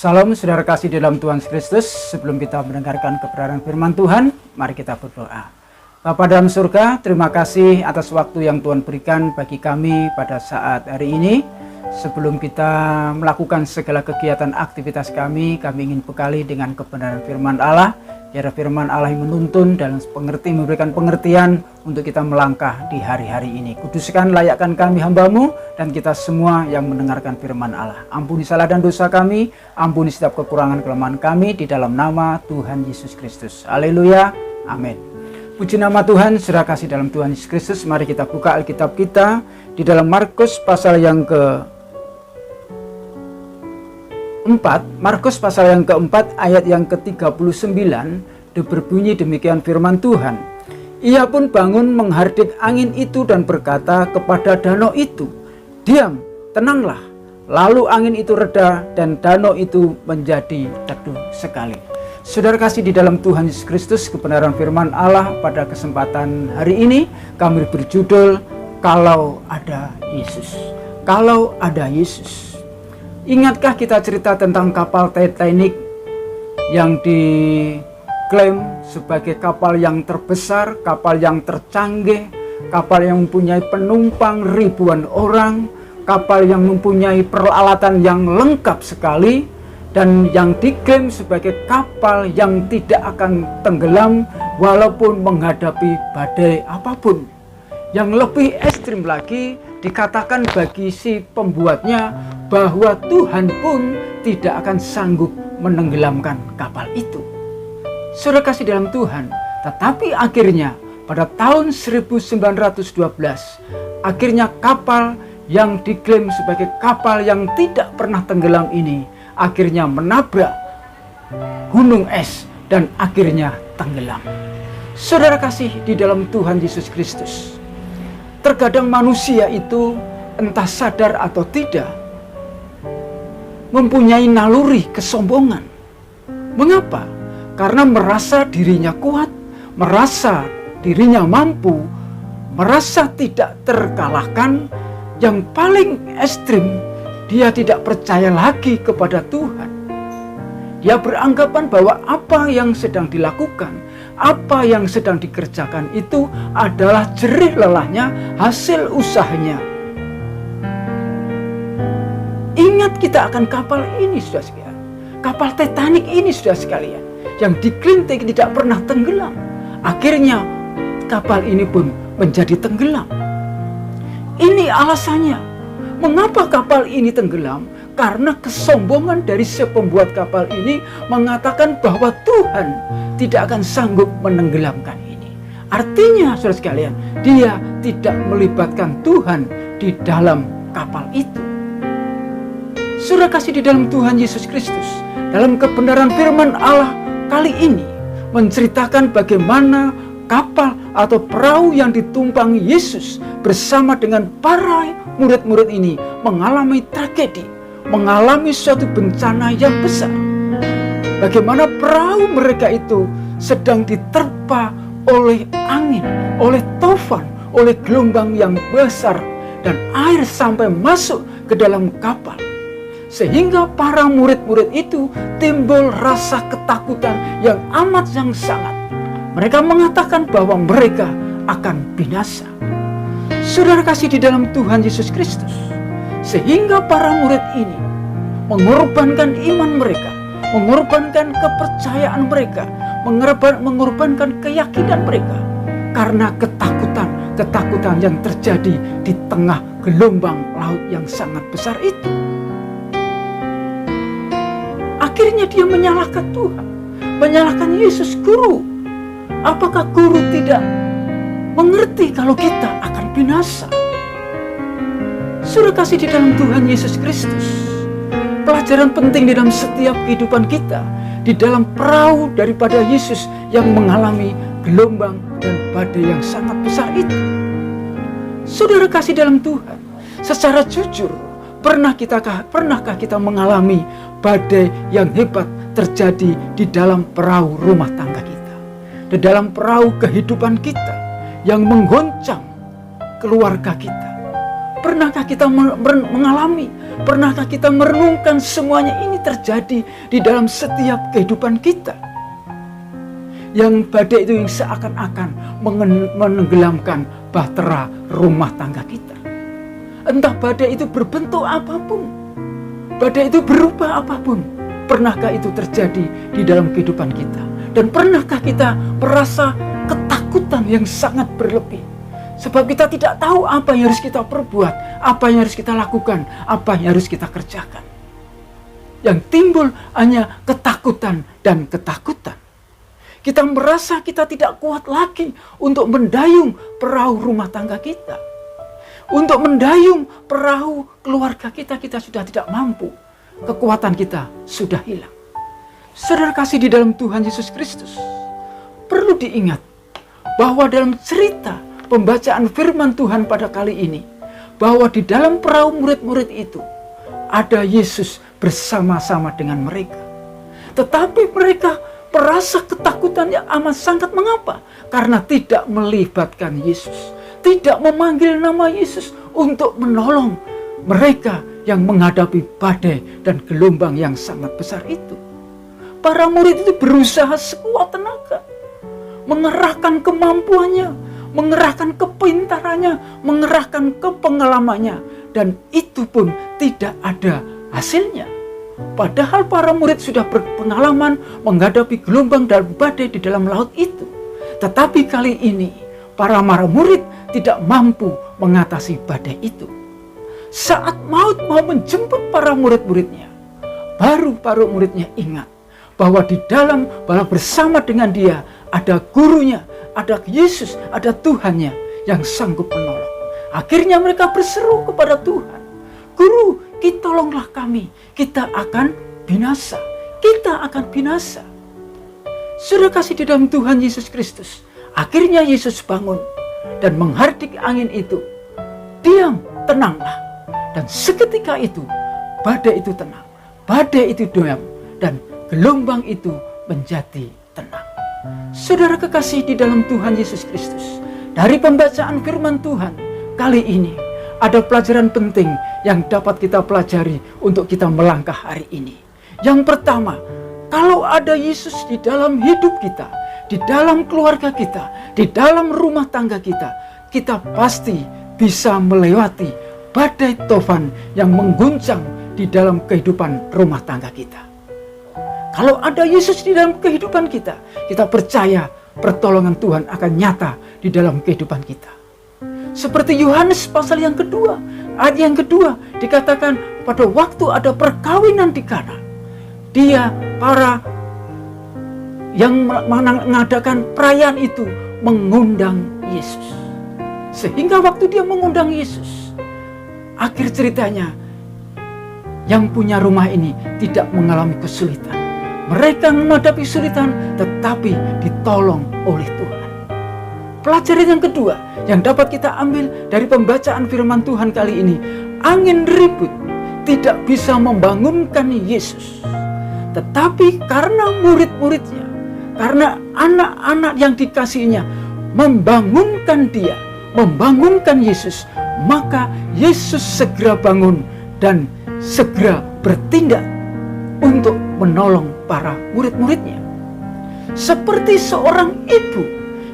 Salam saudara kasih di dalam Tuhan Kristus. Sebelum kita mendengarkan kebenaran firman Tuhan, mari kita berdoa. Bapa dalam surga, terima kasih atas waktu yang Tuhan berikan bagi kami pada saat hari ini. Sebelum kita melakukan segala kegiatan aktivitas kami ingin bekali dengan kebenaran firman Allah. Biar firman Allah yang menuntun dan memberikan pengertian untuk kita melangkah di hari-hari ini. Kuduskan, layakkan kami hamba-Mu dan kita semua yang mendengarkan firman Allah. Ampuni salah dan dosa kami, ampuni setiap kekurangan kelemahan kami di dalam nama Tuhan Yesus Kristus. Haleluya, amin. Puji nama Tuhan, saudara kasih dalam Tuhan Yesus Kristus. Mari kita buka Alkitab kita di dalam Markus pasal yang Markus pasal yang keempat ayat yang ke-39 berbunyi demikian firman Tuhan. Ia pun bangun menghardik angin itu dan berkata kepada danau itu, "Diam, tenanglah." Lalu angin itu reda dan danau itu menjadi teduh sekali. Saudara kasih di dalam Tuhan Yesus Kristus, kebenaran firman Allah pada kesempatan hari ini kami berjudul Kalau Ada Yesus. Kalau Ada Yesus. Ingatkah kita cerita tentang kapal Titanic yang diklaim sebagai kapal yang terbesar, kapal yang tercanggih, kapal yang mempunyai penumpang ribuan orang, kapal yang mempunyai peralatan yang lengkap sekali, dan yang diklaim sebagai kapal yang tidak akan tenggelam walaupun menghadapi badai apapun. Yang lebih ekstrim lagi, dikatakan bagi si pembuatnya bahwa Tuhan pun tidak akan sanggup menenggelamkan kapal itu. Saudara kasih dalam Tuhan, tetapi akhirnya pada tahun 1912, akhirnya kapal yang diklaim sebagai kapal yang tidak pernah tenggelam ini akhirnya menabrak gunung es dan akhirnya tenggelam. Saudara kasih di dalam Tuhan Yesus Kristus, terkadang manusia itu entah sadar atau tidak mempunyai naluri kesombongan. Mengapa? Karena merasa dirinya kuat, merasa dirinya mampu, merasa tidak terkalahkan. Yang paling ekstrim, dia tidak percaya lagi kepada Tuhan. Dia beranggapan bahwa apa yang sedang dilakukan, apa yang sedang dikerjakan itu adalah jerih lelahnya, hasil usahanya. Ingat kita akan kapal ini, saudara sekalian. Kapal Titanic ini, saudara sekalian, yang diklaim tidak pernah tenggelam. Akhirnya kapal ini pun menjadi tenggelam. Ini alasannya. Mengapa kapal ini tenggelam? Karena kesombongan dari si pembuat kapal ini mengatakan bahwa Tuhan tidak akan sanggup menenggelamkan ini. Artinya, saudara sekalian, dia tidak melibatkan Tuhan di dalam kapal itu. Saudara kasih di dalam Tuhan Yesus Kristus, dalam kebenaran firman Allah kali ini menceritakan bagaimana kapal atau perahu yang ditumpangi Yesus bersama dengan para murid-murid ini mengalami tragedi, mengalami suatu bencana yang besar. Bagaimana perahu mereka itu sedang diterpa oleh angin, oleh taufan, oleh gelombang yang besar, dan air sampai masuk ke dalam kapal. Sehingga para murid-murid itu timbul rasa ketakutan yang amat yang sangat. Mereka mengatakan bahwa mereka akan binasa. Saudara kasih di dalam Tuhan Yesus Kristus, sehingga para murid ini mengorbankan iman mereka, mengorbankan kepercayaan mereka, mengorbankan keyakinan mereka karena ketakutan yang terjadi di tengah gelombang laut yang sangat besar itu. Akhirnya dia menyalahkan Tuhan, menyalahkan Yesus. Guru, apakah guru tidak mengerti kalau kita akan binasa? Sudah kasih di dalam Tuhan Yesus Kristus, pelajaran penting di dalam setiap kehidupan kita, di dalam perahu daripada Yesus yang mengalami gelombang dan badai yang sangat besar itu. Saudara kasih dalam Tuhan, secara jujur, pernahkah kita mengalami badai yang hebat terjadi di dalam perahu rumah tangga kita, di dalam perahu kehidupan kita yang menggoncang keluarga kita, Pernahkah kita mengalami, pernahkah kita merenungkan semuanya ini terjadi di dalam setiap kehidupan kita? Yang badai itu yang seakan-akan menenggelamkan bahtera rumah tangga kita. Entah badai itu berbentuk apapun, badai itu berupa apapun, pernahkah itu terjadi di dalam kehidupan kita? Dan pernahkah kita merasa ketakutan yang sangat berlebih? Sebab kita tidak tahu apa yang harus kita perbuat, apa yang harus kita lakukan, apa yang harus kita kerjakan. Yang timbul hanya ketakutan dan ketakutan. Kita merasa kita tidak kuat lagi untuk mendayung perahu rumah tangga kita. Untuk mendayung perahu keluarga kita, kita sudah tidak mampu. Kekuatan kita sudah hilang. Saudara kasih di dalam Tuhan Yesus Kristus, perlu diingat bahwa dalam cerita pembacaan firman Tuhan pada kali ini, bahwa di dalam perahu murid-murid itu ada Yesus bersama-sama dengan mereka. Tetapi mereka merasa ketakutan yang amat sangat. Mengapa? Karena tidak melibatkan Yesus, tidak memanggil nama Yesus untuk menolong mereka yang menghadapi badai dan gelombang yang sangat besar itu. Para murid itu berusaha sekuat tenaga, mengerahkan kemampuannya, mengerahkan kepintarannya, mengerahkan kepengalamannya, dan itu pun tidak ada hasilnya. Padahal para murid sudah berpengalaman menghadapi gelombang dan badai di dalam laut itu. Tetapi kali ini para murid tidak mampu mengatasi badai itu. Saat maut mau menjemput para murid-muridnya, baru para muridnya ingat bahwa di dalam, bahwa bersama dengan dia ada gurunya, ada Yesus, ada Tuhannya yang sanggup menolong. Akhirnya mereka berseru kepada Tuhan, "Guru, tolonglah kami, kita akan binasa, kita akan binasa." Sudah kasih di dalam Tuhan Yesus Kristus. Akhirnya Yesus bangun dan menghardik angin itu. "Diam, tenanglah." Dan seketika itu, badai itu tenang, badai itu diam, dan gelombang itu menjadi tenang. Saudara kekasih di dalam Tuhan Yesus Kristus, dari pembacaan firman Tuhan kali ini ada pelajaran penting yang dapat kita pelajari untuk kita melangkah hari ini. Yang pertama, kalau ada Yesus di dalam hidup kita, di dalam keluarga kita, di dalam rumah tangga kita, kita pasti bisa melewati badai tofan yang mengguncang di dalam kehidupan rumah tangga kita. Kalau ada Yesus di dalam kehidupan kita, kita percaya pertolongan Tuhan akan nyata di dalam kehidupan kita. Seperti Yohanes pasal yang kedua, ayat yang kedua, dikatakan pada waktu ada perkawinan di Kana, dia para yang mengadakan perayaan itu mengundang Yesus. Sehingga waktu dia mengundang Yesus, akhir ceritanya yang punya rumah ini tidak mengalami kesulitan. Mereka menghadapi kesulitan tetapi ditolong oleh Tuhan. Pelajaran yang kedua yang dapat kita ambil dari pembacaan firman Tuhan kali ini, angin ribut tidak bisa membangunkan Yesus. Tetapi karena murid-muridnya, karena anak-anak yang dikasihinya membangunkan dia, membangunkan Yesus, maka Yesus segera bangun dan segera bertindak untuk menolong para murid-muridnya. Seperti seorang ibu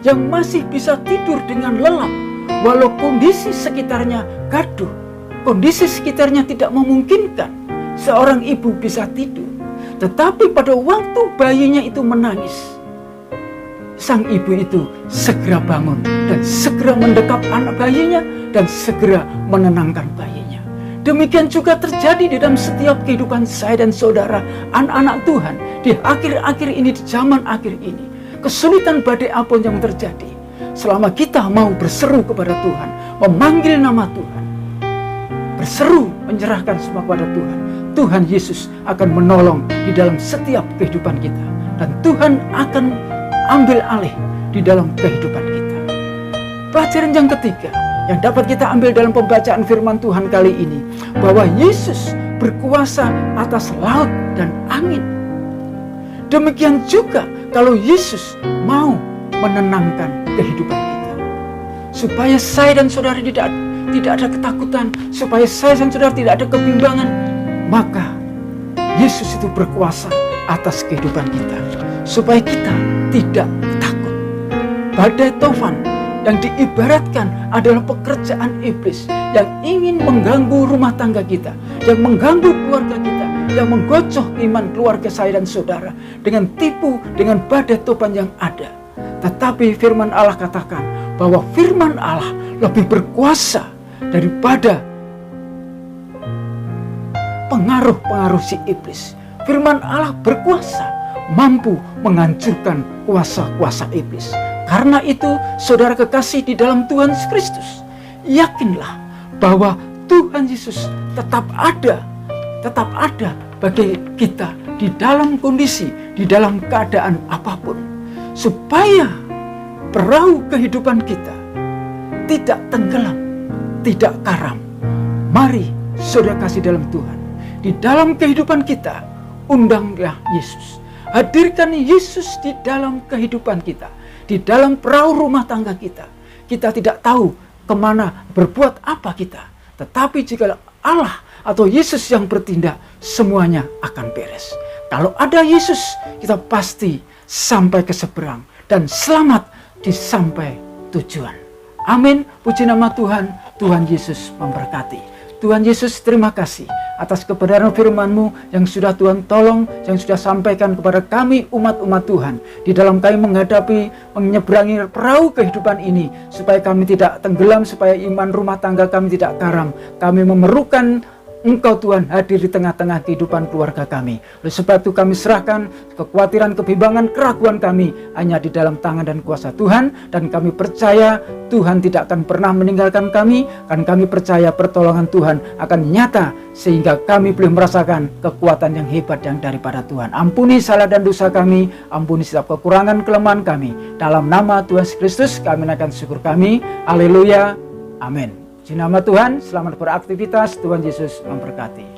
yang masih bisa tidur dengan lelap walau kondisi sekitarnya gaduh, kondisi sekitarnya tidak memungkinkan seorang ibu bisa tidur. Tetapi pada waktu bayinya itu menangis, sang ibu itu segera bangun dan segera mendekap anak bayinya dan segera menenangkan bayinya. Demikian juga terjadi di dalam setiap kehidupan saya dan saudara, anak-anak Tuhan, di akhir-akhir ini, di zaman akhir ini. Kesulitan badai apapun yang terjadi, selama kita mau berseru kepada Tuhan, memanggil nama Tuhan, berseru, menyerahkan semua kepada Tuhan, Tuhan Yesus akan menolong di dalam setiap kehidupan kita. Dan Tuhan akan ambil alih di dalam kehidupan kita. Pelajaran yang ketiga yang dapat kita ambil dalam pembacaan firman Tuhan kali ini, bahwa Yesus berkuasa atas laut dan angin. Demikian juga kalau Yesus mau menenangkan kehidupan kita, supaya saya dan saudara tidak tidak ada ketakutan, supaya saya dan saudara tidak ada kebimbangan, maka Yesus itu berkuasa atas kehidupan kita, supaya kita tidak takut. Badai tofan yang diibaratkan adalah pekerjaan iblis yang ingin mengganggu rumah tangga kita, yang mengganggu keluarga kita, yang menggocoh iman keluarga saya dan saudara dengan tipu, dengan badai tofan yang ada. Tetapi firman Allah katakan bahwa firman Allah lebih berkuasa daripada pengaruh-pengaruh si iblis. Firman Allah berkuasa, mampu menghancurkan kuasa-kuasa iblis. Karena itu, saudara kekasih di dalam Tuhan Yesus Kristus, yakinlah bahwa Tuhan Yesus tetap ada bagi kita di dalam kondisi, di dalam keadaan apapun, supaya perahu kehidupan kita tidak tenggelam, tidak karam. Mari saudara kasih dalam Tuhan, di dalam kehidupan kita, undanglah Yesus. Hadirkan Yesus di dalam kehidupan kita, di dalam perahu rumah tangga kita. Kita tidak tahu kemana, berbuat apa kita. Tetapi jika Allah atau Yesus yang bertindak, semuanya akan beres. Kalau ada Yesus, kita pasti sampai ke seberang dan selamat di sampai tujuan. Amin. Puji nama Tuhan. Tuhan Yesus memberkati. Tuhan Yesus, terima kasih atas kebenaran firman-Mu yang sudah Tuhan tolong, yang sudah sampaikan kepada kami umat-umat Tuhan. Di dalam kami menyeberangi perahu kehidupan ini, supaya kami tidak tenggelam, supaya iman rumah tangga kami tidak karam. Kami memerlukan Engkau Tuhan hadir di tengah-tengah kehidupan keluarga kami. Oleh sebab itu kami serahkan kekhawatiran, kebimbangan, keraguan kami hanya di dalam tangan dan kuasa Tuhan. Dan kami percaya Tuhan tidak akan pernah meninggalkan kami. Dan kami percaya pertolongan Tuhan akan nyata, sehingga kami boleh merasakan kekuatan yang hebat yang daripada Tuhan. Ampuni salah dan dosa kami, ampuni setiap kekurangan kelemahan kami. Dalam nama Tuhan Yesus Kristus kami naikkan syukur kami. Haleluya. Amin. Di nama Tuhan, selamat beraktivitas. Tuhan Yesus memberkati.